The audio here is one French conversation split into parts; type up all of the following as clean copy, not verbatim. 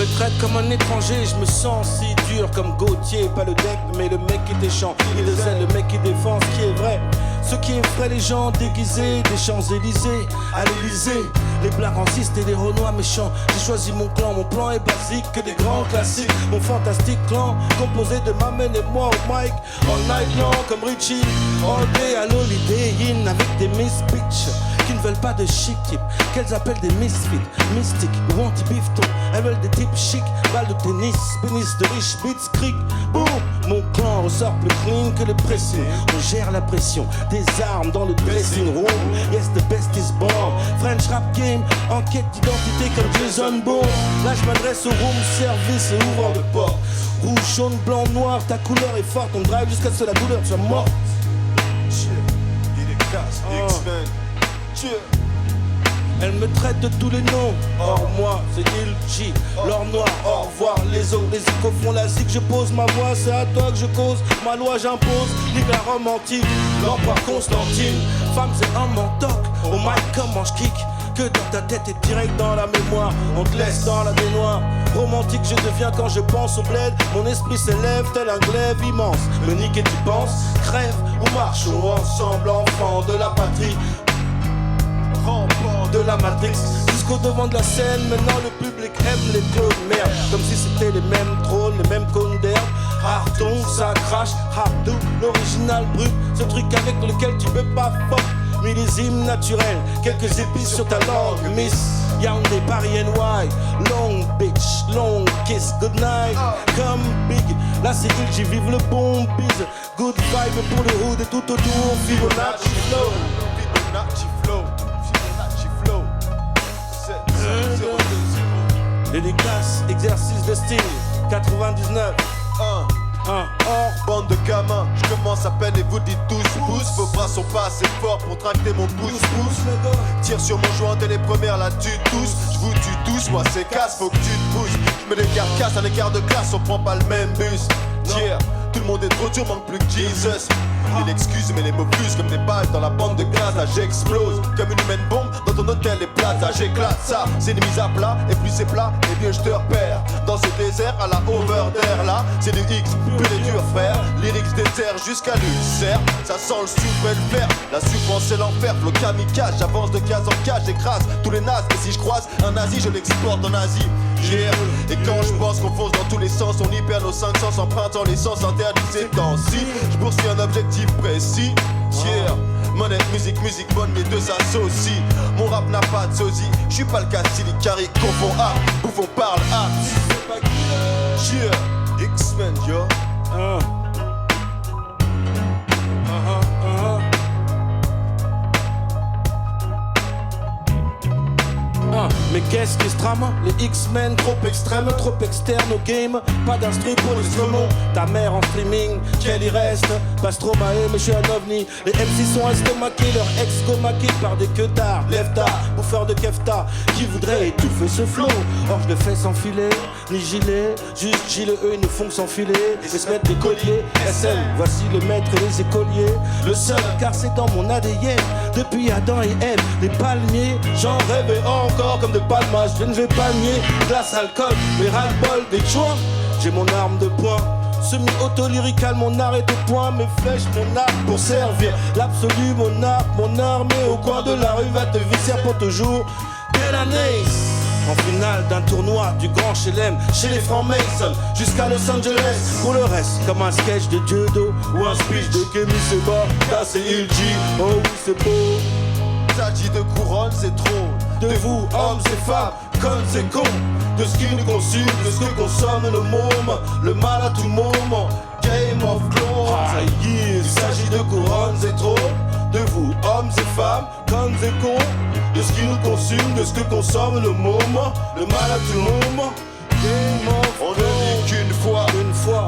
me traite comme un étranger, je me sens si dur comme Gauthier. Pas le deck, mais le mec qui déchante. Il est le mec qui défend ce qui est vrai. Ce qui effraie les gens déguisés des Champs-Élysées à l'Élysée. Les blagues racistes et les renois méchants. J'ai choisi mon clan, mon plan est basique que des grands classiques. Mon fantastique clan, composé de Mamen et moi au mic. All night long comme Richie, all day à l'holiday in avec des miss bitch qui ne veulent pas de chic type, qu'elles appellent des misfits, mystiques ou anti-bifton. Elles veulent des types chic, balles de tennis, pénis de riches, beats, cric, boum. Mon clan ressort plus clean que le pressing. On gère la pression, des armes dans le dressing room. Yes, the best is born. French rap game, enquête d'identité comme Jason Bourne. Là je m'adresse au room service et ouvrant de porte. Rouge, jaune, blanc, noir, ta couleur est forte. On drive jusqu'à ce que la douleur soit morte. X-Men. Elle me traite de tous les noms. Or moi, c'est Ilchi, l'or noir, au revoir les autres. Les échos font la zig, je pose ma voix, c'est à toi que je cause. Ma loi j'impose, l'hiver romantique, l'empereur Constantine. Femme c'est un mentoc, au mic comment je kick. Que dans ta tête et direct dans la mémoire. On te laisse dans la baignoire. Romantique je deviens quand je pense au bled. Mon esprit s'élève tel un glaive immense. Me niquer tu penses, crève ou marchons ensemble, enfants de la patrie. De la Matrix jusqu'au devant de la scène. Maintenant le public aime les clones merde. Comme si c'était les mêmes trônes, les mêmes cônes d'herbe. Harton, ça crache, Hardou, l'original brut. Ce truc avec lequel tu peux pas fuck. Millésime naturel, quelques épices sur ta langue. Miss Yaoundé, Paris NY. Long bitch, long kiss, good night. Come big, là c'est il, j'y vive le bon biz. Good vibe pour le hood et tout autour. Fibonacci flow, Fibonacci flow. Dédicace, exercice de style 99 Bande de gamins, je commence à peine et vous dites tous pouce. Vos bras sont pas assez forts pour tracter mon pouce-pouce. Tire sur mon joint dès les premières, là tu tousses. Je vous tue tous, moi c'est casse, faut que tu te pousses. Je me décarcasse, un écart de classe, on prend pas le même bus. Tire, tout le monde est trop dur, manque plus que Jesus. Il excuse mais les mots fusent comme des balles dans la bande de gaz. Là j'explose comme une humaine bombe dans ton hôtel et plaza. J'éclate ça, c'est une mise à plat. Et plus c'est plat, et mieux je te repère. Dans ce désert à la over d'air là, c'est du X, plus les durs frères. Lyrics déterre jusqu'à l'ulcère. Ça sent le soufre et le fer. La souffrance c'est l'enfer, flow kamikaze. J'avance de case en cage, j'écrase tous les nazes. Et si je croise un nazi, je l'exporte en Asie. Yeah. Et quand je pense qu'on fonce dans tous les sens, on y perd nos 5 sens, empruntant l'essence interdite ces temps-ci. Je poursuis un objectif précis. Yeah. Monnaie, musique bonne, les deux s'associent. Mon rap n'a pas de sosie. Je suis pas le cas Silicari, confond A, bouffon parle A. Yeah. X-Men, yo. Mais qu'est-ce qui se trame? Les X-Men trop extrêmes, trop externes au game. Pas d'instru pour l'instrument. Ta mère en streaming, qu'elle y reste. Pas Stromae, mais je suis un ovni. Les MC sont estomaqués, leur ex gomaqués par des queues d'art. Lève-tard, bouffeur de kefta, qui voudrait étouffer ce flow. Or je le fais sans filet, ni gilet. Juste gilet, eux ils ne font que s'enfiler et se mettre des colliers. SM, voici le maître et les écoliers. Le seul, car c'est dans mon ADN. Depuis Adam et Ève, les palmiers, j'en rêvais encore. Comme de palmas, je ne vais pas nier. Glace, alcool, mais ras-le-bol des joints. J'ai mon arme de poing. Semi-auto-lyrical, mon art est de poing. Mes flèches, mon arme pour servir l'absolu, mon armée au coin de la rue va te visser pour toujours. Quelle année! En finale d'un tournoi du grand chelem chez les francs Mason jusqu'à Los Angeles. Pour le reste, comme un sketch de Dieudo ou un speech de Kémy Seba. Là c'est Ilji, oh oui c'est beau. S'agit de couronne, c'est trop. De vous, hommes et femmes, comme c'est con. De ce qui nous consume, de ce que consomme le môme. Le mal à tout moment, Game of Thrones. Il s'agit de couronne, c'est trop. De vous, hommes et femmes, comme c'est con. De ce qui nous consume, de ce que consomme le môme. Le mal à tout moment. On ne vit qu'une fois,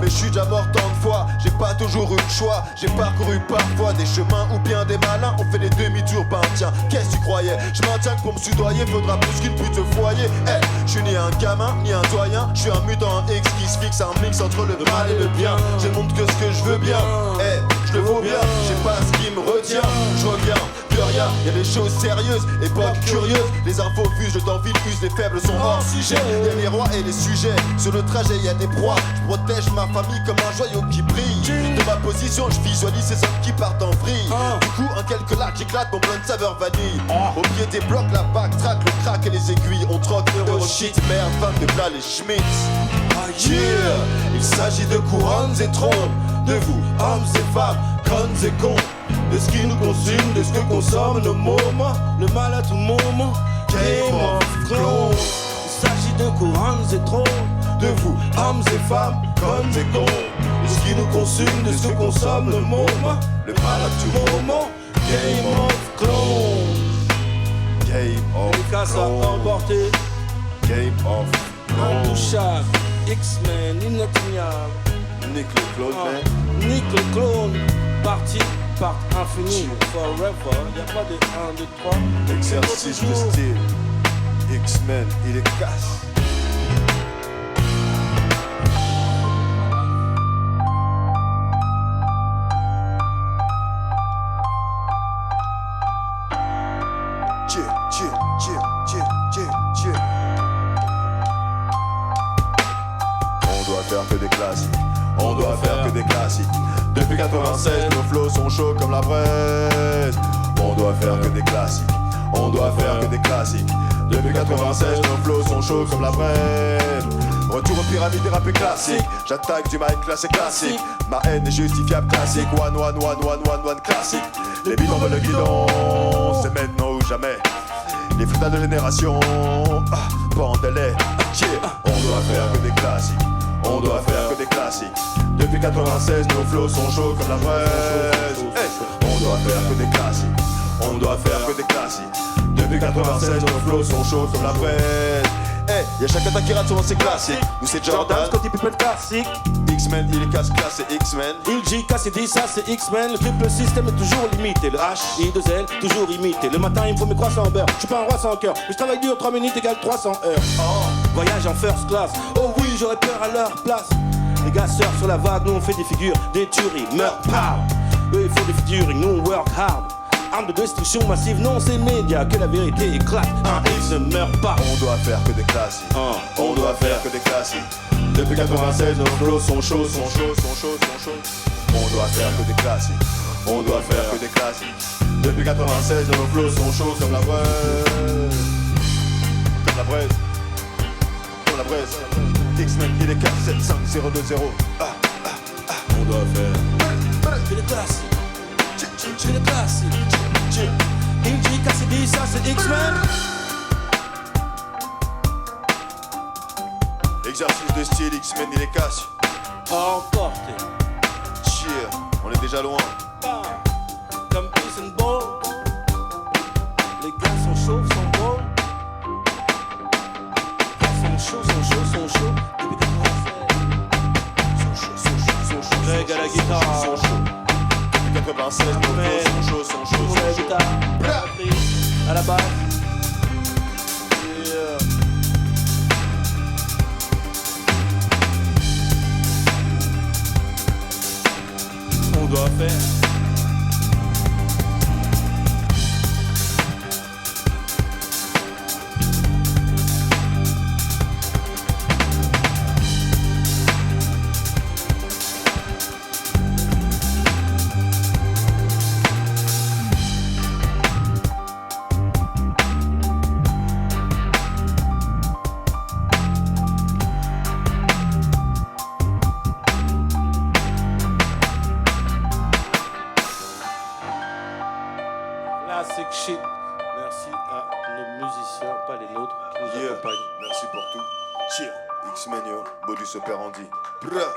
mais je suis déjà mort tant de fois. J'ai pas toujours eu le choix, j'ai parcouru parfois des chemins ou bien des malins. On fait des demi-tours, ben tiens, qu'est-ce que tu croyais? Je maintiens que pour me soudoyer, faudra plus qu'une pute de foyer. Je suis ni un gamin, ni un doyen. Je suis un mutant, un X qui se fixe un mix entre le mal et le bien. Je montre que ce que je veux bien. je le vaux bien. Je sais pas ce qui me retient, je reviens, plus rien. Y'a des choses sérieuses, époque curieuse. Les infos fusent, je t'envie, fuse, les faibles sont hors sujet. Y'a les rois et les sujets, sur le trajet y'a des proies. Je protège ma famille comme un joyau qui brille. De ma position, je visualise ces hommes qui partent en vrille. Du coup, en quelques lacs, j'éclate mon plein de saveur vanille. Au pied des blocs, la backtrack, le crack et les aiguilles. On troque euro shit, merde, femme de plat, les schmitz. Yeah, il s'agit de couronnes et trônes, de vous, hommes et femmes, connes et cons, de ce qui nous consume, de ce que consomment nos mômes, le mal à tout moment. Game of Thrones. Il s'agit de couronnes et trônes, de vous, hommes et femmes, connes et cons, de ce qui nous consume, de ce que consomment nos mômes, le mal à tout moment. Game of Thrones. Game of Thrones. Les casses à emporter. Game of Thrones. Intouchable. X-Men, inatteignable. Nick le clone, man. Nick le clone. Parti, part infini. Forever. Y'a pas de 1, 2, 3. Exercice de style. X-Men, il est casse. On doit faire que des classiques. On doit faire que des classiques. Depuis 96, nos flows sont chauds comme la braise. On doit faire que des classiques. On doit faire que des classiques. Depuis 96, nos flows sont chauds comme la braise. Retour aux pyramides des rappeurs classiques. J'attaque du mic classique classique. Ma haine est justifiable classique. One classique. Les bits en le guidon. C'est maintenant ou jamais. Les fruits de génération. Pas en délai. On doit faire que des classiques. On doit faire que des classiques. Depuis 96, nos flows sont chauds comme la braise. On doit faire que des classiques. On doit faire que des classiques. Depuis 96, nos flows sont chauds comme la braise. Y'a chaque attaque qui rate sur ses classiques. Nous c'est Jordan, Scottie Pippen classique. X-Men, il est casse, c'est X-Men. Il J, KCD, ça c'est X-Men. Le triple système est toujours limité. Le H, I2L, toujours imité. Le matin il me faut mes croissants en beurre. Je suis pas un roi sans cœur, mais je travaille dur, 3 minutes égale 300 heures. Voyage en first class. Oh oui, j'aurais peur à leur place. Les gars surfent sur la vague, nous on fait des figures, des tueries, meurent, pow. Eux ils font des featuring, nous on work hard. Arme de destruction massive, non c'est média que la vérité éclate. Un X ne meurt pas. On doit faire que des classiques. On doit faire que des classiques. Depuis 96, nos flows sont chauds. On doit faire que des classiques. On doit faire que des classiques. Depuis 96, nos flows sont chauds comme la braise. Comme la braise. Comme la braise. X-Men, il est 47520. On doit faire que des classiques. Que des classiques. Inji, KCD, ça c'est X-Men. Exercice de style, X-Men, il est casse. Emporté. Cheer, on est déjà loin. Comme Usain Bolt. Les gars sont chauds, sont beaux. Sont chauds. Depuis 96. Sont chauds. Greg à la guitare. Sont chauds. Depuis 96, nos flows sont chauds. À la guitare. À la basse. On doit faire. Classic shit. Merci à nos musiciens, pas les nôtres, qui nous accompagnent. Merci pour tout. Cheer, X-Men, modus operandi. Bruh.